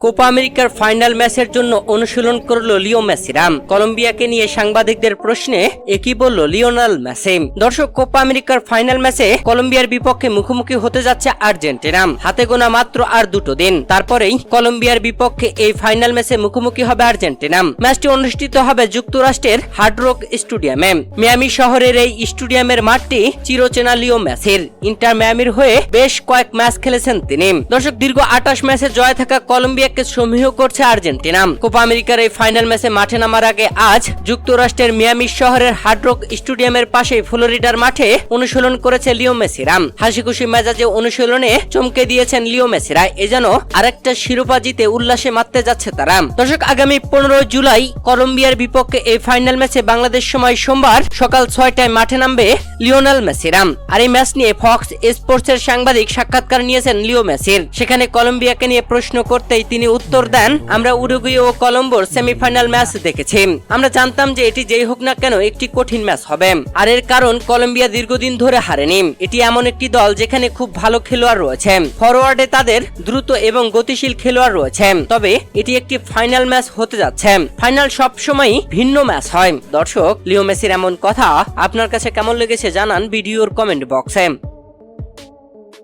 Copa আমেরিকার final ম্যাচের জন্য অনুশীলন করল লিও মেসিরা। কলম্বিয়াকে নিয়ে সাংবাদিকদের প্রশ্নে একই বলল লিওনেল মেসি। দর্শক, কোপা আমেরিকার ফাইনাল ম্যাচে কলম্বিয়ার বিপক্ষে মুখোমুখি হতে যাচ্ছে আর্জেন্টিনা। হাতে গোনা মাত্র আর 2 দিন, তারপরেই কলম্বিয়ার বিপক্ষে এই ফাইনাল ম্যাচে মুখোমুখি হবে আর্জেন্টিনা। ম্যাচটি অনুষ্ঠিত হবে যুক্তরাষ্ট্রের হার্ড রক স্টেডিয়ামে। মিয়ামি শহরের এই স্টেডিয়ামের মাঠটি চিরচেনা লিও মেসির। ইন্টার মিয়ামির হয়ে বেশ কয়েক ম্যাচ খেলেছেন তিনি। দর্শক, দীর্ঘ 28 ম্যাচে জয় থাকা কলম্বিয়া সমীহ করছে আর্জেন্টিনা। কোপা আমেরিকার এই ফাইনাল ম্যাচে মাঠে নামার আগে আজ যুক্তরাষ্ট্রের মিয়ামি শহরের হার্ড রক স্টেডিয়ামের পাশে ফ্লোরিডার মাঠে অনুশীলন করেছে লিও মেসিরা। হাসি খুশি মেজাজে অনুশীলনে চমকে দিয়েছেন লিও মেসিরা। এ যেন আরেকটা শিরোপা জিতে উল্লাসে মাততে যাচ্ছে তারা। দর্শক, আগামী 15 জুলাই কলম্বিয়ার বিপক্ষে এই ফাইনাল ম্যাচে বাংলাদেশ সময় সোমবার সকাল 6টায় মাঠে নামবে লিওনেল মেসিরা। আর এই ম্যাচ নিয়ে ফক্স স্পোর্টসের সাংবাদিক সাক্ষাৎকার নিয়েছেন লিও মেসির। সেখানে কলম্বিয়াকে নিয়ে প্রশ্ন করতেই তিনি উত্তর দেন, আমরা উরুগুয়ে ও কলম্বোর সেমিফাইনাল ম্যাচ দেখেছি। আমরা জানতাম যে এটি যেই হোক না কেন একটি কঠিন ম্যাচ হবে। আর এর কারণ কলম্বিয়া দীর্ঘদিন ধরে হারেনি। এটি এমন একটি দল যেখানে খুব ভালো খেলোয়াড় রয়েছে। ফরওয়ার্ডে তাদের দ্রুত এবং গতিশীল খেলোয়াড় রয়েছে। তবে এটি একটি ফাইনাল ম্যাচ হতে যাচ্ছে। ফাইনাল সবসময় ভিন্ন ম্যাচ হয়। দর্শক, লিও মেসির এমন কথা আপনার কাছে কেমন লেগেছে জানান ভিডিওর কমেন্ট বক্সে।